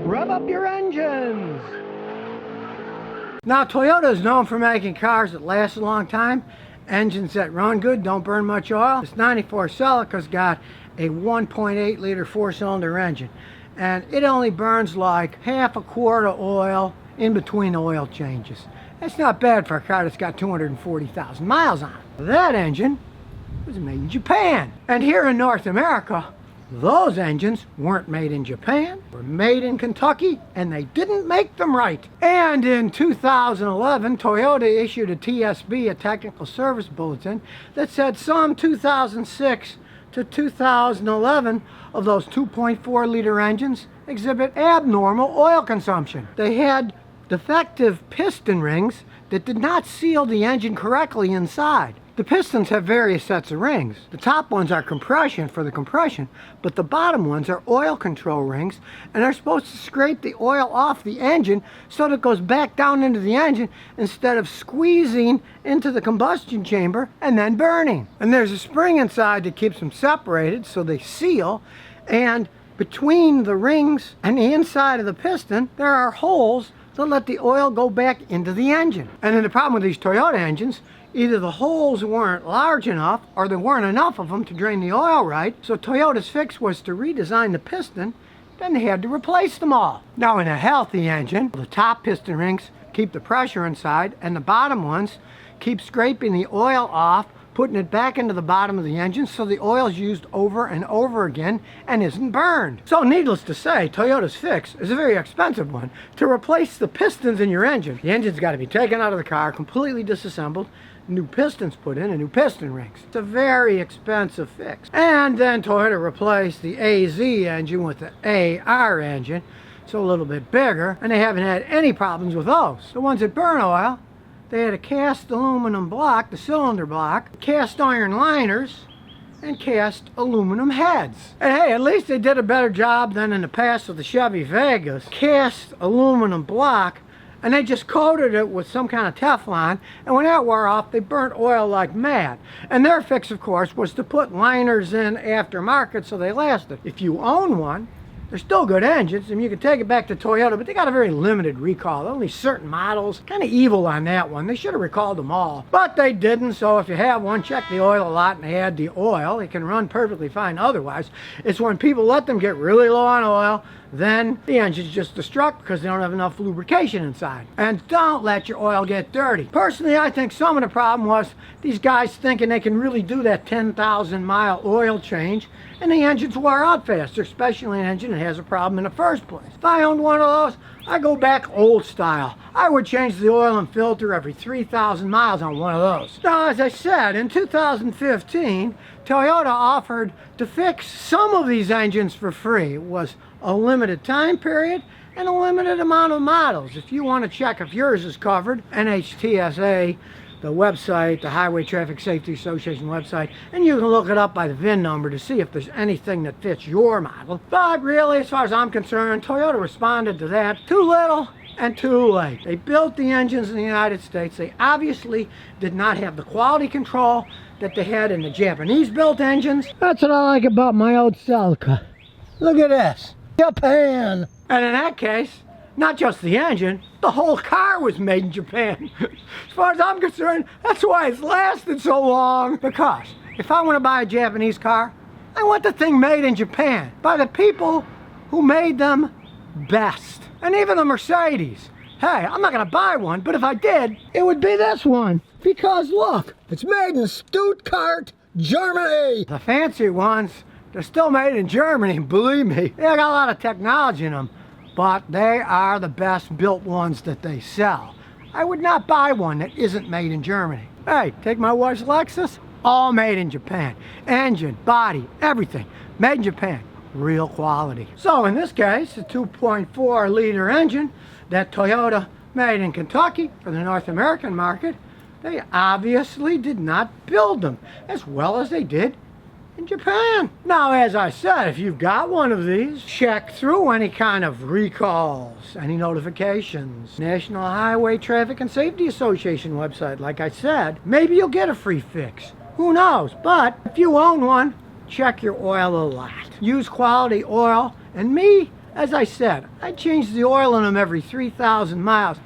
rev up your engines. Now, Toyota is known for making cars that last a long time, engines that run good, don't burn much oil. This 94 Celica's got a 1.8 liter 4-cylinder engine, and it only burns like half a quart of oil in between oil changes. That's not bad for a car that's got 240,000 miles on it. That engine was made in Japan. And here in North America, those engines weren't made in Japan, were made in Kentucky, and they didn't make them right. And in 2011, Toyota issued a TSB, a Technical Service Bulletin, that said some 2006 to 2011 of those 2.4 liter engines exhibit abnormal oil consumption. They had defective piston rings that did not seal the engine correctly inside. The pistons have various sets of rings. The top ones are compression for the compression, but the bottom ones are oil control rings, and they're supposed to scrape the oil off the engine so that it goes back down into the engine instead of squeezing into the combustion chamber and then burning. And there's a spring inside that keeps them separated so they seal, and between the rings and the inside of the piston there are holes to let the oil go back into the engine. And then the problem with these Toyota engines, either the holes weren't large enough or there weren't enough of them to drain the oil right, so Toyota's fix was to redesign the piston, then they had to replace them all. Now in a healthy engine, the top piston rings keep the pressure inside and the bottom ones keep scraping the oil off, putting it back into the bottom of the engine so the oil is used over and over again and isn't burned. So needless to say, Toyota's fix is a very expensive one to replace the pistons in your engine. The engine's got to be taken out of the car, completely disassembled, new pistons put in and new piston rings. It's a very expensive fix. And then Toyota replaced the AZ engine with the AR engine, so a little bit bigger, and they haven't had any problems with those. The ones that burn oil, they had a cast aluminum block, the cylinder block, cast iron liners, and cast aluminum heads. And hey, at least they did a better job than in the past with the Chevy Vegas. Cast aluminum block, and they just coated it with some kind of Teflon, and when that wore off, they burnt oil like mad. And their fix, of course, was to put liners in aftermarket so they lasted. If you own one, they're still good engines, and you can take it back to Toyota, but they got a very limited recall. Only certain models. Kind of evil on that one. They should have recalled them all, but they didn't. So if you have one, check the oil a lot and add the oil. It can run perfectly fine otherwise. It's when people let them get really low on oil, then the engine's just destruct because they don't have enough lubrication inside. And don't let your oil get dirty. Personally, I think some of the problem was these guys thinking they can really do that 10,000 mile oil change, and the engines wear out faster, especially an engine that has a problem in the first place. If I owned one of those, I go back old style. I would change the oil and filter every 3,000 miles on one of those. Now, as I said, in 2015, Toyota offered to fix some of these engines for free. It was a limited time period and a limited amount of models. If you want to check if yours is covered, NHTSA, the website, the Highway Traffic Safety Association website, and you can look it up by the VIN number to see if there's anything that fits your model. But really, as far as I'm concerned, Toyota responded to that too little and too late. They built the engines in the United States. They obviously did not have the quality control that they had in the Japanese-built engines. That's what I like about my old Celica. Look at this. Japan! And in that case, not just the engine, the whole car was made in Japan. As far as I'm concerned, that's why it's lasted so long. Because if I want to buy a Japanese car, I want the thing made in Japan by the people who made them best. And even the Mercedes. Hey, I'm not going to buy one, but if I did, it would be this one. Because look, it's made in Stuttgart, Germany. The fancy ones, they're still made in Germany, believe me. They got a lot of technology in them, but they are the best built ones that they sell. I would not buy one that isn't made in Germany. Hey, take my wife's Lexus, all made in Japan. Engine, body, everything, made in Japan. Real quality. So in this case, a 2.4 liter engine that Toyota made in Kentucky for the North American market, they obviously did not build them as well as they did in Japan. Now, as I said, if you've got one of these, check through any kind of recalls, any notifications, National Highway Traffic and Safety Association website. Like I said, maybe you'll get a free fix. Who knows? But if you own one, check your oil a lot. Use quality oil. And me, As I said, I changed the oil in them every 3,000 miles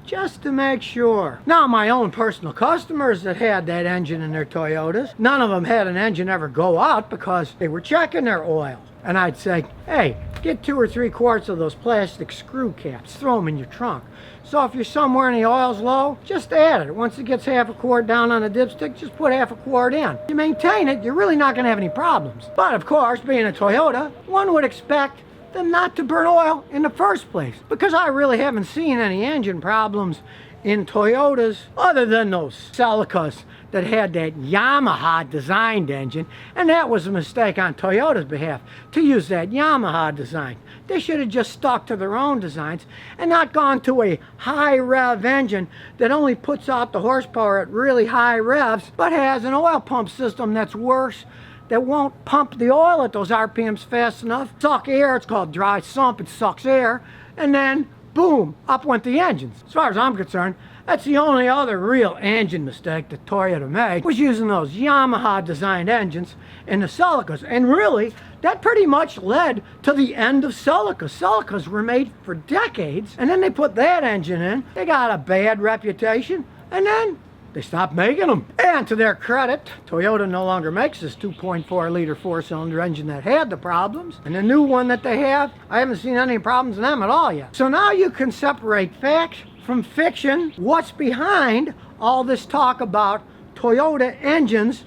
just to make sure. Now, my own personal customers that had that engine in their Toyotas, none of them had an engine ever go out because they were checking their oil. And I'd say, hey, get 2 or 3 quarts of those plastic screw caps, throw them in your trunk. So if you're somewhere and the oil's low, just add it. Once it gets half a quart down on a dipstick, just put half a quart in. You maintain it, you're really not going to have any problems. But of course, being a Toyota, one would expect them not to burn oil in the first place, because I really haven't seen any engine problems in Toyotas other than those Celicas that had that Yamaha designed engine, and that was a mistake on Toyota's behalf to use that Yamaha design. They should have just stuck to their own designs and not gone to a high rev engine that only puts out the horsepower at really high revs but has an oil pump system that's worse, that won't pump the oil at those RPMs fast enough, suck air. It's called dry sump. It sucks air, and then boom, up went the engines. As far as I'm concerned, that's the only other real engine mistake that Toyota made, was using those Yamaha designed engines in the Celicas. And really, that pretty much led to the end of Celicas. Celicas were made for decades, and then they put that engine in. They got a bad reputation, and then they stopped making them. And to their credit, Toyota no longer makes this 2.4 liter 4-cylinder engine that had the problems. And the new one that they have, I haven't seen any problems in them at all yet. So now you can separate fact from fiction. What's behind all this talk about Toyota engines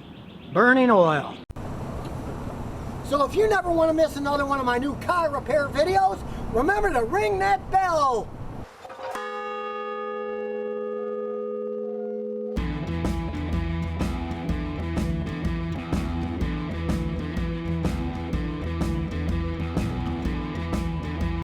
burning oil? So if you never want to miss another one of my new car repair videos, remember to ring that bell.